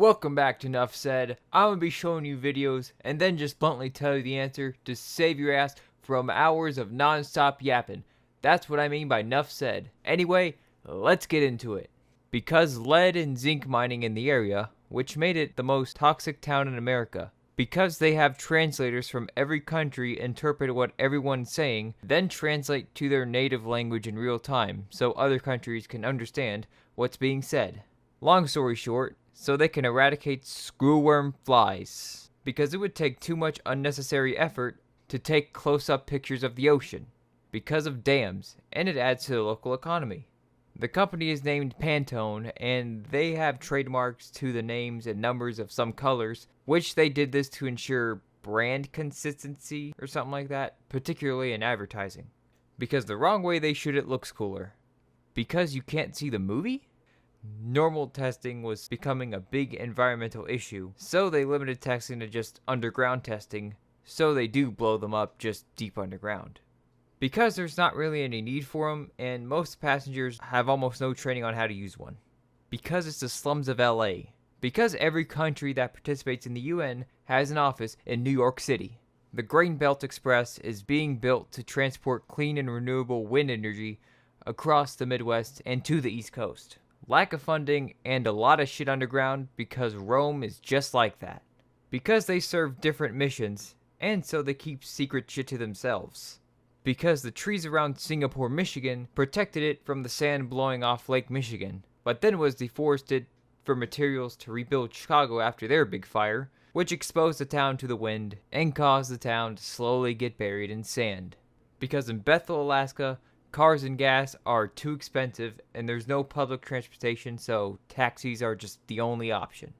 Welcome back to NUFF Said. I'm going to be showing you videos and then just bluntly tell you the answer to save your ass from hours of non-stop yapping. That's what I mean by NUFF Said. Anyway, let's get into it. Because lead and zinc mining in the area, which made it the most toxic town in America. Because they have translators from every country interpret what everyone's saying, then translate to their native language in real time so other countries can understand what's being said. Long story short, so they can eradicate screwworm flies. Because it would take too much unnecessary effort to take close-up pictures of the ocean. Because of dams, and it adds to the local economy. The company is named Pantone, and they have trademarks to the names and numbers of some colors, which they did this to ensure brand consistency or something like that, particularly in advertising. Because the wrong way they shoot it looks cooler. Because you can't see the movie? Normal testing was becoming a big environmental issue, so they limited testing to just underground testing, so they do blow them up just deep underground. Because there's not really any need for them, and most passengers have almost no training on how to use one. Because it's the slums of LA. Because every country that participates in the UN has an office in New York City. The Grain Belt Express is being built to transport clean and renewable wind energy across the Midwest and to the East Coast. Lack of funding and a lot of shit underground because Rome is just like that. Because they serve different missions, and so they keep secret shit to themselves. Because the trees around Singapore, Michigan protected it from the sand blowing off Lake Michigan, but then was deforested for materials to rebuild Chicago after their big fire, which exposed the town to the wind and caused the town to slowly get buried in sand. Because in Bethel, Alaska, cars and gas are too expensive and there's no public transportation, so taxis are just the only option.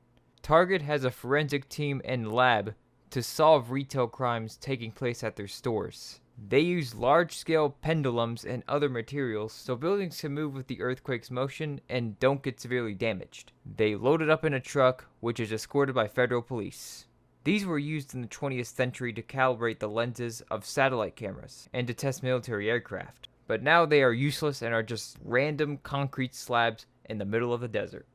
Target has a forensic team and lab to solve retail crimes taking place at their stores. They use large-scale pendulums and other materials so buildings can move with the earthquake's motion and don't get severely damaged. They load it up in a truck, which is escorted by federal police. These were used in the 20th century to calibrate the lenses of satellite cameras and to test military aircraft. But now they are useless and are just random concrete slabs in the middle of the desert.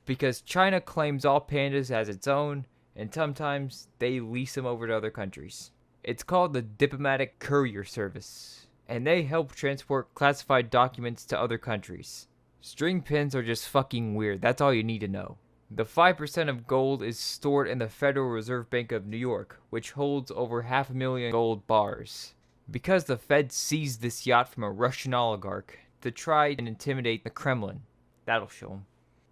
Because China claims all pandas as its own, and sometimes they lease them over to other countries. It's called the Diplomatic Courier Service, and they help transport classified documents to other countries. String pins are just fucking weird, that's all you need to know. The 5% of gold is stored in the Federal Reserve Bank of New York, which holds over 500,000 gold bars. Because the Fed seized this yacht from a Russian oligarch to try and intimidate the Kremlin. That'll show them.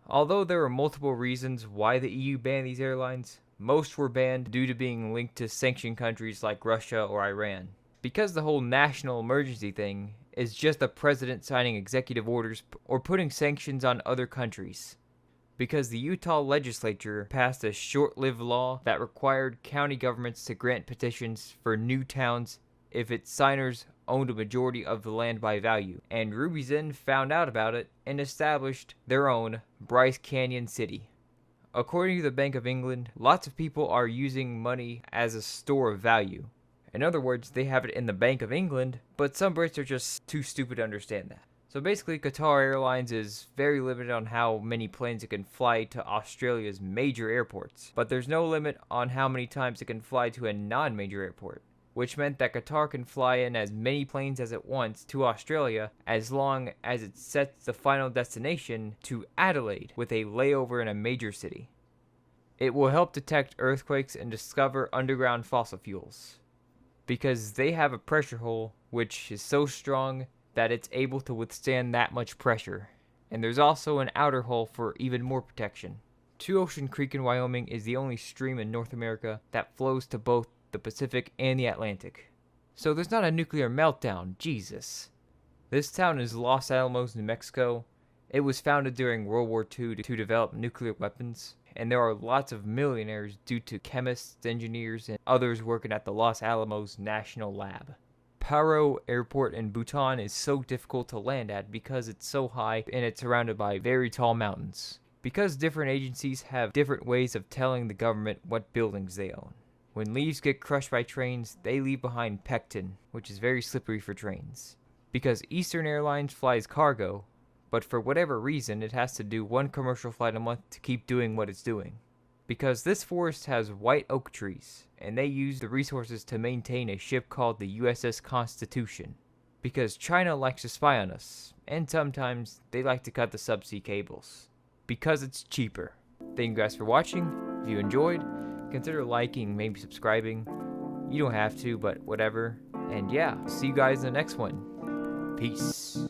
Although there are multiple reasons why the EU banned these airlines, most were banned due to being linked to sanctioned countries like Russia or Iran. Because the whole national emergency thing is just the president signing executive orders or putting sanctions on other countries. Because the Utah legislature passed a short-lived law that required county governments to grant petitions for new towns if its signers owned a majority of the land by value, and Ruby's Inn found out about it and established their own Bryce Canyon City. According to the Bank of England, lots of people are using money as a store of value. In other words, they have it in the Bank of England, but some Brits are just too stupid to understand that. So basically, Qatar Airlines is very limited on how many planes it can fly to Australia's major airports, but there's no limit on how many times it can fly to a non-major airport, which meant that Qatar can fly in as many planes as it wants to Australia as long as it sets the final destination to Adelaide with a layover in a major city. It will help detect earthquakes and discover underground fossil fuels, because they have a pressure hull which is so strong that it's able to withstand that much pressure, and there's also an outer hull for even more protection. Two Ocean Creek in Wyoming is the only stream in North America that flows to both the Pacific and the Atlantic. So there's not a nuclear meltdown, Jesus. This town is Los Alamos, New Mexico. It was founded during World War II to develop nuclear weapons, and there are lots of millionaires due to chemists, engineers, and others working at the Los Alamos National Lab. Paro Airport in Bhutan is so difficult to land at because it's so high and it's surrounded by very tall mountains. Because different agencies have different ways of telling the government what buildings they own. When leaves get crushed by trains, they leave behind pectin, which is very slippery for trains. Because Eastern Airlines flies cargo, But for whatever reason, it has to do one commercial flight a month to keep doing what it's doing. Because this forest has white oak trees, and they use the resources to maintain a ship called the USS Constitution. Because China likes to spy on us, and sometimes they like to cut the subsea cables. Because it's cheaper. Thank you guys for watching. If you enjoyed, consider liking, maybe subscribing. You don't have to, but whatever. And yeah, see you guys in the next one. Peace.